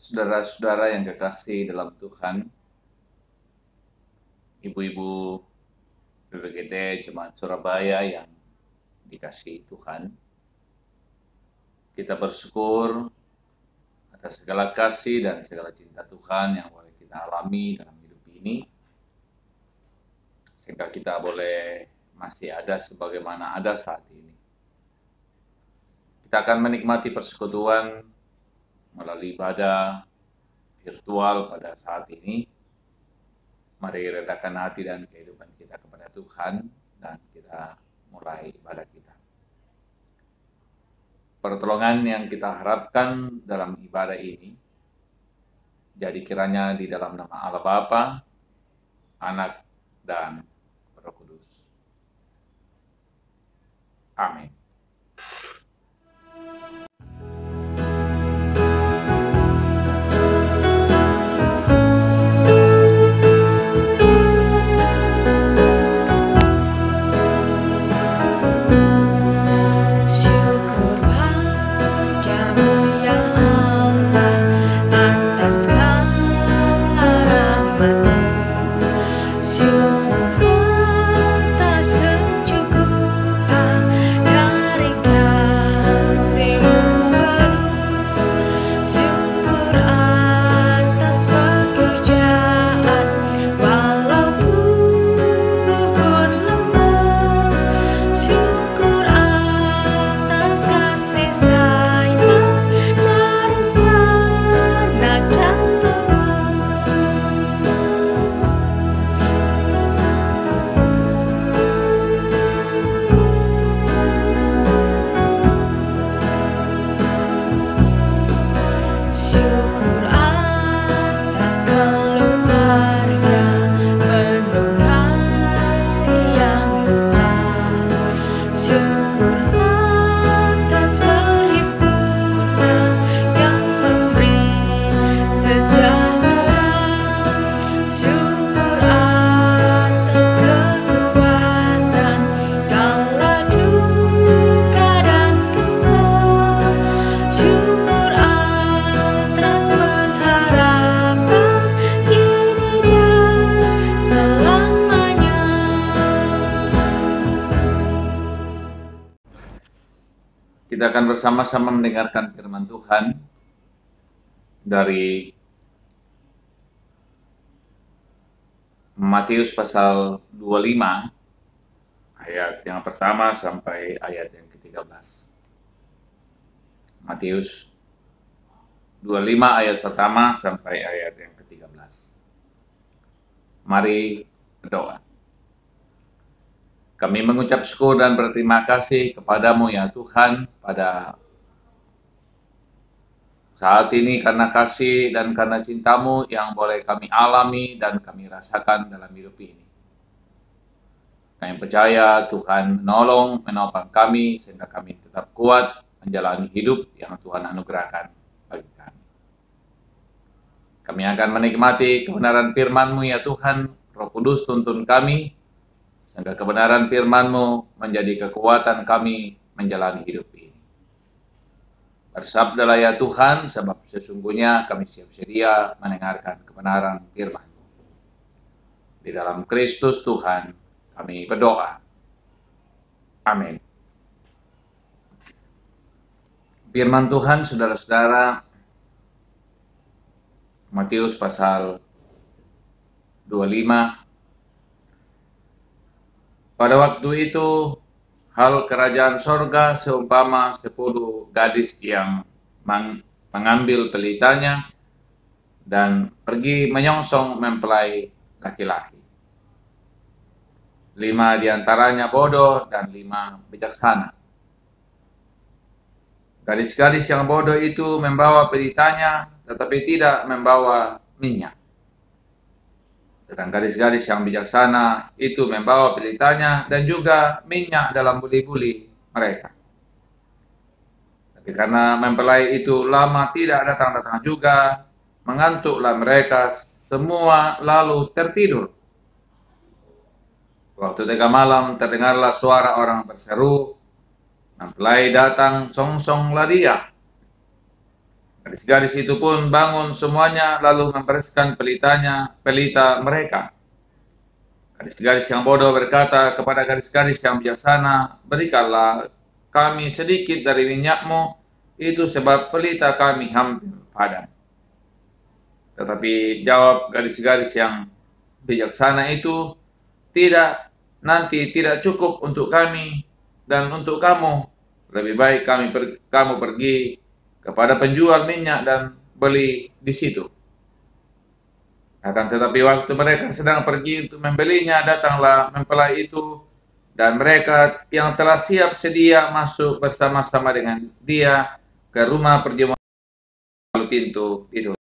Saudara-saudara yang kekasih dalam Tuhan, ibu-ibu BPGT Jemaat Surabaya yang dikasihi Tuhan, kita bersyukur atas segala kasih dan segala cinta Tuhan yang boleh kita alami dalam hidup ini, sehingga kita boleh masih ada sebagaimana ada saat ini. Kita akan menikmati persekutuan melalui ibadah virtual pada saat ini. Mari redakan hati dan kehidupan kita kepada Tuhan dan kita mulai ibadah kita. Pertolongan yang kita harapkan dalam ibadah ini, jadi kiranya di dalam nama Allah Bapa, Anak, dan Roh Kudus. Amin. Kita akan bersama-sama mendengarkan firman Tuhan dari Matius pasal 25 ayat yang pertama sampai ayat yang ke-13. Matius 25 ayat pertama sampai ayat yang ke-13. Mari berdoa. Kami mengucap syukur dan berterima kasih kepadamu ya Tuhan pada saat ini karena kasih dan karena cintamu yang boleh kami alami dan kami rasakan dalam hidup ini. Kami percaya Tuhan menopang kami sehingga kami tetap kuat menjalani hidup yang Tuhan anugerahkan bagi kami. Kami akan menikmati kebenaran firman-Mu ya Tuhan, Roh Kudus tuntun kami, sehingga kebenaran firman-Mu menjadi kekuatan kami menjalani hidup ini. Bersabdalah ya Tuhan, sebab sesungguhnya kami siap sedia mendengarkan kebenaran firman-Mu. Di dalam Kristus Tuhan kami berdoa. Amin. Firman Tuhan, saudara-saudara, Matius pasal 25. Pada waktu itu, hal kerajaan sorga seumpama 10 gadis yang mengambil pelitanya dan pergi menyongsong mempelai laki-laki. 5 diantaranya bodoh dan 5 bijaksana. Gadis-gadis yang bodoh itu membawa pelitanya, tetapi tidak membawa minyak. Sedang gadis-gadis yang bijaksana itu membawa pelitanya dan juga minyak dalam buli-buli mereka. Tapi karena mempelai itu lama tidak datang-datang juga, mengantuklah mereka semua lalu tertidur. Waktu tengah malam terdengarlah suara orang berseru, mempelai datang, songsonglah dia. Gadis-gadis itu pun bangun semuanya lalu membereskan pelita mereka. Gadis-gadis yang bodoh berkata kepada gadis-gadis yang bijaksana, "Berikanlah kami sedikit dari minyakmu, itu sebab pelita kami hampir padam." Tetapi jawab gadis-gadis yang bijaksana itu, "Tidak, nanti tidak cukup untuk kami dan untuk kamu. Lebih baik kamu pergi kepada penjual minyak dan beli di situ." Akan tetapi waktu mereka sedang pergi untuk membelinya, datanglah mempelai itu, dan mereka yang telah siap sedia masuk bersama-sama dengan dia ke rumah perjamuan, lalu pintu itu.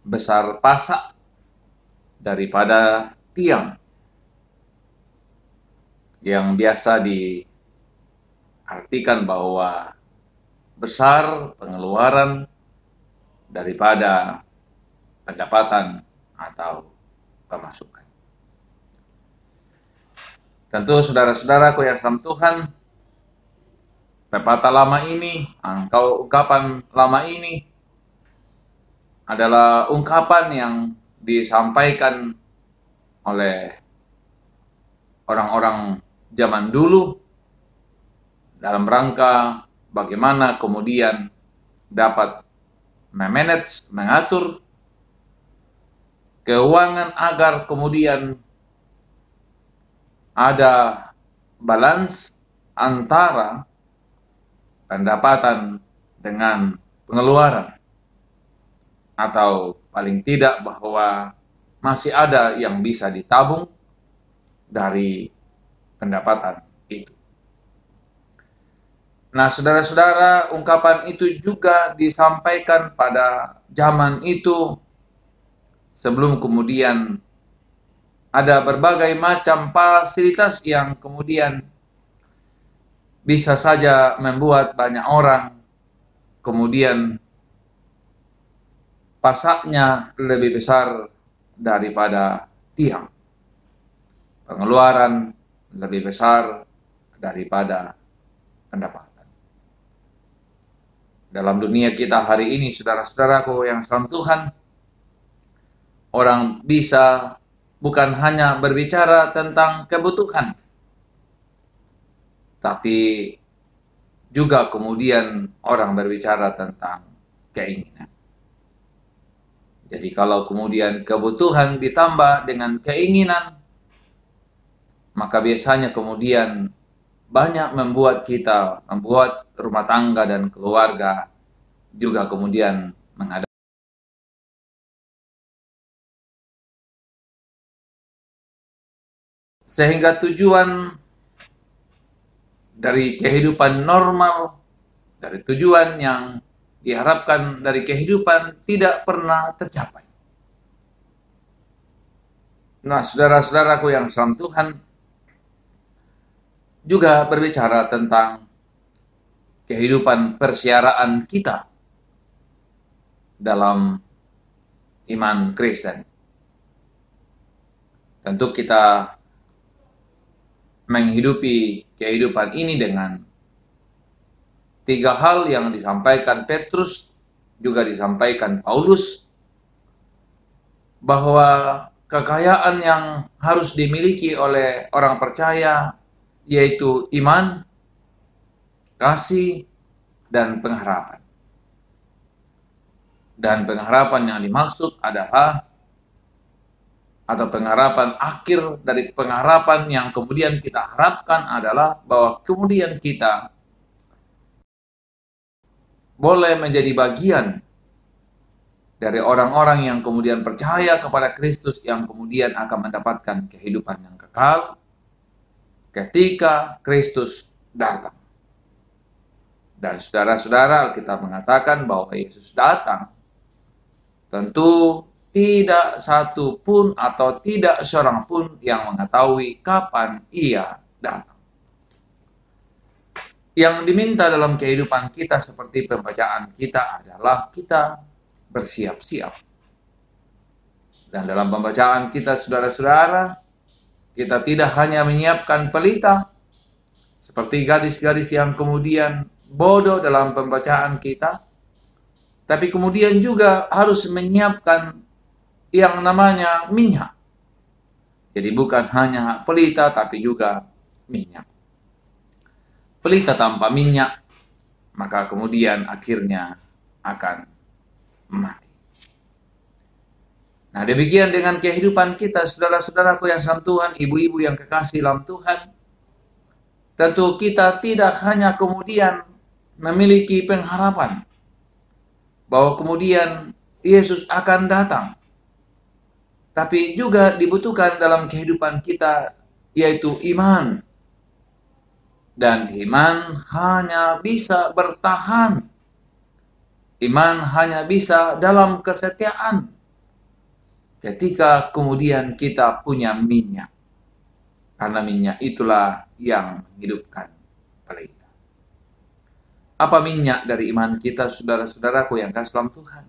Besar pasak daripada tiang, yang biasa diartikan bahwa besar pengeluaran daripada pendapatan atau pemasukan. Tentu saudara-saudaraku yang dalam Tuhan, pepatah lama ini, ungkapan lama ini adalah ungkapan yang disampaikan oleh orang-orang zaman dulu dalam rangka bagaimana kemudian dapat mengatur keuangan agar kemudian ada balance antara pendapatan dengan pengeluaran, atau paling tidak bahwa masih ada yang bisa ditabung dari pendapatan itu. Nah, saudara-saudara, ungkapan itu juga disampaikan pada zaman itu sebelum kemudian ada berbagai macam fasilitas yang kemudian bisa saja membuat banyak orang kemudian pasaknya lebih besar daripada tiang. Pengeluaran lebih besar daripada pendapatan. Dalam dunia kita hari ini, saudara-saudaraku yang dalam Tuhan, orang bisa bukan hanya berbicara tentang kebutuhan, tapi juga kemudian orang berbicara tentang keinginan. Jadi kalau kemudian kebutuhan ditambah dengan keinginan, maka biasanya kemudian banyak membuat rumah tangga dan keluarga juga kemudian menghadapi. Sehingga tujuan dari kehidupan normal, dari tujuan yang diharapkan dari kehidupan tidak pernah tercapai. Nah, saudara-saudaraku yang dalam Tuhan, juga berbicara tentang kehidupan persiaraan kita dalam iman Kristen. Tentu kita menghidupi kehidupan ini dengan 3 hal yang disampaikan Petrus, juga disampaikan Paulus, bahwa kekayaan yang harus dimiliki oleh orang percaya yaitu iman, kasih, dan pengharapan. Dan pengharapan yang dimaksud adalah atau pengharapan akhir dari pengharapan yang kemudian kita harapkan adalah bahwa kemudian kita boleh menjadi bagian dari orang-orang yang kemudian percaya kepada Kristus yang kemudian akan mendapatkan kehidupan yang kekal ketika Kristus datang. Dan saudara-saudara, Alkitab mengatakan bahwa Yesus datang, tentu tidak satu pun atau tidak seorang pun yang mengetahui kapan ia datang. Yang diminta dalam kehidupan kita seperti pembacaan kita adalah kita bersiap-siap. Dan dalam pembacaan kita, saudara-saudara, kita tidak hanya menyiapkan pelita, seperti gadis-gadis yang kemudian bodoh dalam pembacaan kita, tapi kemudian juga harus menyiapkan yang namanya minyak. Jadi bukan hanya pelita, tapi juga minyak. Pelita tanpa minyak, maka kemudian akhirnya akan mati. Nah, demikian dengan kehidupan kita, saudara-saudaraku yang dalam Tuhan, ibu-ibu yang kekasih dalam Tuhan. Tentu kita tidak hanya kemudian memiliki pengharapan bahwa kemudian Yesus akan datang, tapi juga dibutuhkan dalam kehidupan kita, yaitu iman. Dan iman hanya bisa bertahan. Iman hanya bisa dalam kesetiaan ketika kemudian kita punya minyak. Karena minyak itulah yang menghidupkan pelita. Apa minyak dari iman kita, saudara-saudaraku yang kasih dalam Tuhan?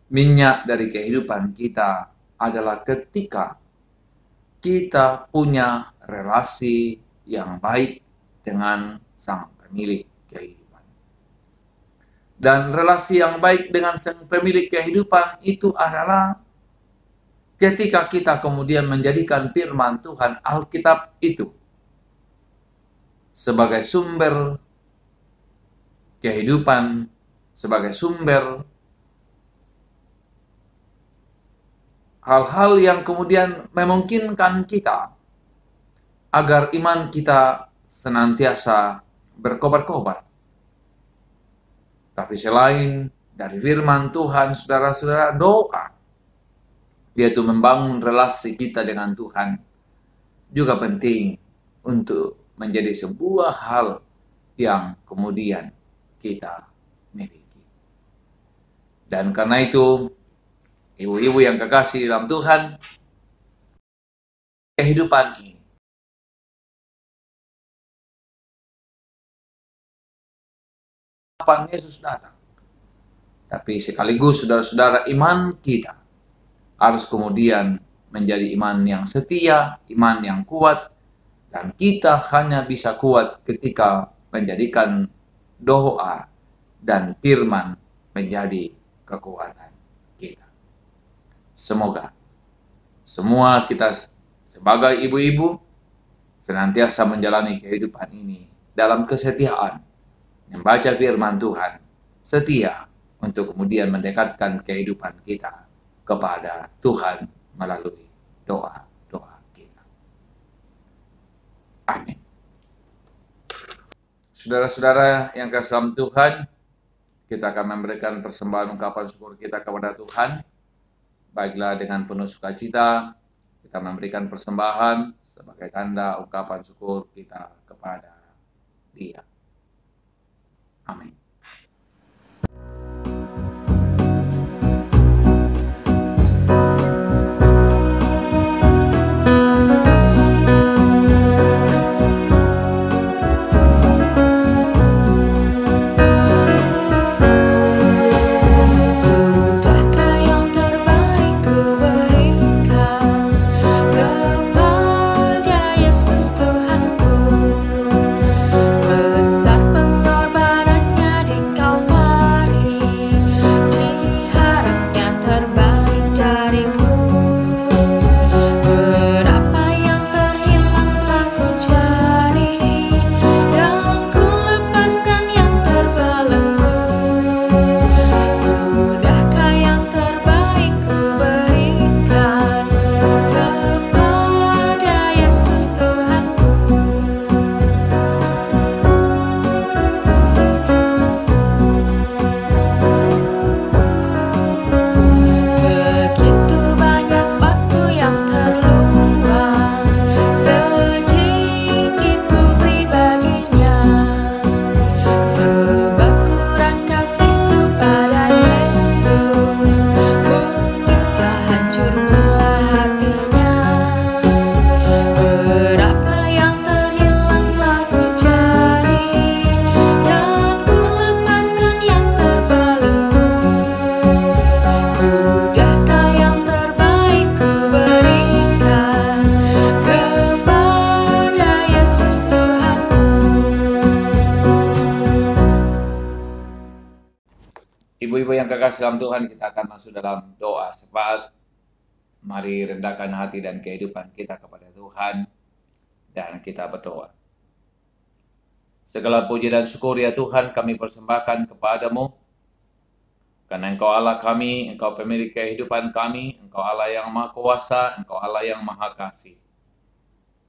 Minyak dari kehidupan kita adalah ketika kita punya relasi yang baik dengan sang pemilik kehidupan. Dan relasi yang baik dengan sang pemilik kehidupan itu adalah ketika kita kemudian menjadikan firman Tuhan Alkitab itu sebagai sumber kehidupan, sebagai sumber hal-hal yang kemudian memungkinkan kita agar iman kita senantiasa berkobar-kobar. Tapi selain dari firman Tuhan, saudara-saudara, doa, yaitu membangun relasi kita dengan Tuhan, juga penting untuk menjadi sebuah hal yang kemudian kita miliki. Dan karena itu, ibu-ibu yang kekasih dalam Tuhan, kehidupan ini kapan Yesus datang. Tapi sekaligus saudara-saudara, iman kita harus kemudian menjadi iman yang setia, iman yang kuat, dan kita hanya bisa kuat ketika menjadikan doa dan firman menjadi kekuatan kita. Semoga semua kita sebagai ibu-ibu senantiasa menjalani kehidupan ini dalam kesetiaan, membaca firman Tuhan, setia untuk kemudian mendekatkan kehidupan kita kepada Tuhan melalui doa-doa kita. Amin. Saudara-saudara yang kasih dalam Tuhan, kita akan memberikan persembahan ungkapan syukur kita kepada Tuhan. Baiklah, dengan penuh sukacita kita memberikan persembahan sebagai tanda ungkapan syukur kita kepada Dia. Amin. Besar pengorbanannya Ibu yang kekasih dalam Tuhan, kita akan masuk dalam doa syafaat. Mari rendahkan hati dan kehidupan kita kepada Tuhan dan kita berdoa. Segala puji dan syukur ya Tuhan kami persembahkan kepadamu, karena Engkau Allah kami, Engkau pemilik kehidupan kami, Engkau Allah yang Maha Kuasa, Engkau Allah yang Maha Kasih.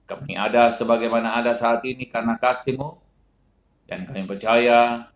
Kami ada sebagaimana ada saat ini karena kasih-Mu, dan kami percaya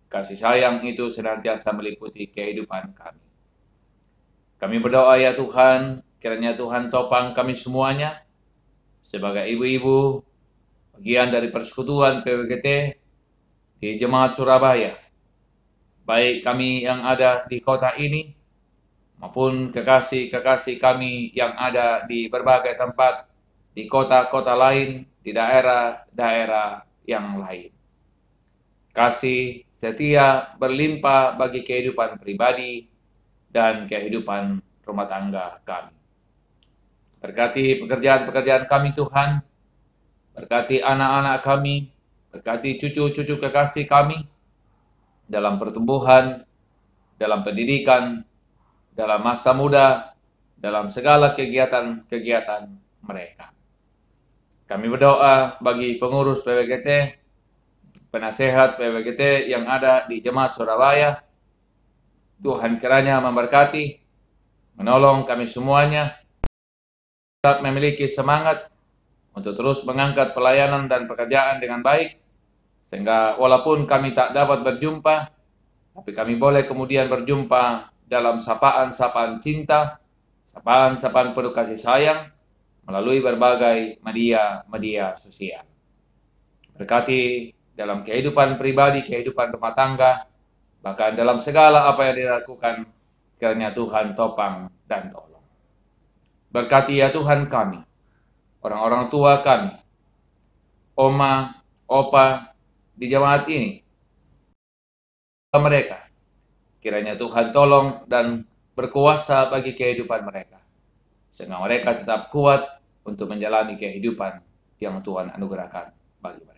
kasih sayang itu senantiasa meliputi kehidupan kami. Kami berdoa ya Tuhan, kiranya Tuhan topang kami semuanya, sebagai ibu-ibu, bagian dari persekutuan PWGT di Jemaat Surabaya, baik kami yang ada di kota ini, maupun kekasih-kekasih kami yang ada di berbagai tempat, di kota-kota lain, di daerah-daerah yang lain. Kasih setia berlimpah bagi kehidupan pribadi dan kehidupan rumah tangga kami. Berkati pekerjaan-pekerjaan kami Tuhan, berkati anak-anak kami, berkati cucu-cucu kekasih kami, dalam pertumbuhan, dalam pendidikan, dalam masa muda, dalam segala kegiatan-kegiatan mereka. Kami berdoa bagi pengurus PWGT, penasehat PWGT yang ada di Jemaat Surabaya. Tuhan kiranya memberkati, menolong kami semuanya, tetap memiliki semangat untuk terus mengangkat pelayanan dan pekerjaan dengan baik, sehingga walaupun kami tak dapat berjumpa, tapi kami boleh kemudian berjumpa dalam sapaan-sapaan cinta, sapaan-sapaan penuh kasih sayang, melalui berbagai media sosial. Berkati dalam kehidupan pribadi, kehidupan rumah tangga, bahkan dalam segala apa yang dilakukan, kiranya Tuhan topang dan tolong. Berkati ya Tuhan kami, orang-orang tua kami, oma, opa di jemaat ini, mereka, kiranya Tuhan tolong dan berkuasa bagi kehidupan mereka, sehingga mereka tetap kuat untuk menjalani kehidupan yang Tuhan anugerahkan bagi mereka.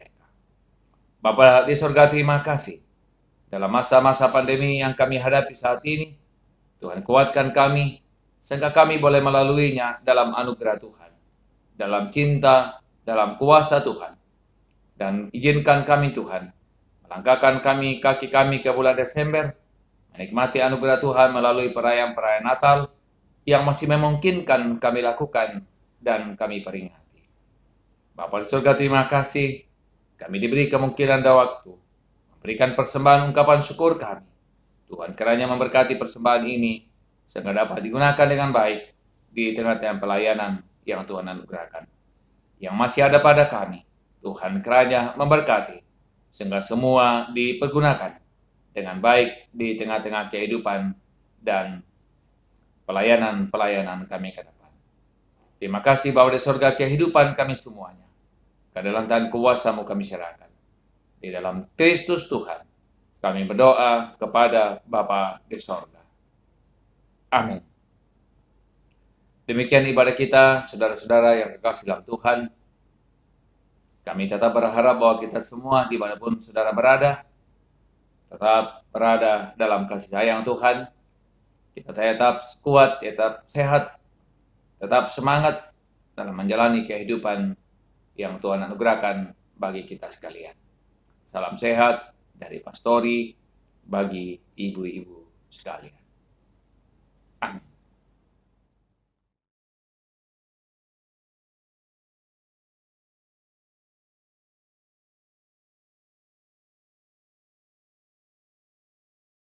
Bapa di surga, terima kasih. Dalam masa-masa pandemi yang kami hadapi saat ini, Tuhan kuatkan kami, sehingga kami boleh melaluinya dalam anugerah Tuhan, dalam cinta, dalam kuasa Tuhan. Dan izinkan kami Tuhan, melangkahkan kaki kami ke bulan Desember, menikmati anugerah Tuhan melalui perayaan-perayaan Natal yang masih memungkinkan kami lakukan dan kami peringati. Bapa di surga, terima kasih. Kami diberi kemungkinan dan waktu memberikan persembahan ungkapan syukur kami. Tuhan kiranya memberkati persembahan ini sehingga dapat digunakan dengan baik di tengah-tengah pelayanan yang Tuhan anugerahkan. Yang masih ada pada kami, Tuhan kiranya memberkati sehingga semua dipergunakan dengan baik di tengah-tengah kehidupan dan pelayanan-pelayanan kami ke depan. Terima kasih Bapa di surga, kehidupan kami semuanya ke dalam tangan kuasa-Mu kami serahkan. Di dalam Kristus Tuhan, kami berdoa kepada Bapa di sorga. Amin. Demikian ibadah kita, saudara-saudara yang kekasih dalam Tuhan. Kami tetap berharap bahwa kita semua, dimanapun saudara berada, tetap berada dalam kasih sayang Tuhan. Kita tetap kuat, tetap sehat, tetap semangat dalam menjalani kehidupan yang Tuhan anugerahkan bagi kita sekalian. Salam sehat dari Pastori bagi ibu-ibu sekalian. Amin.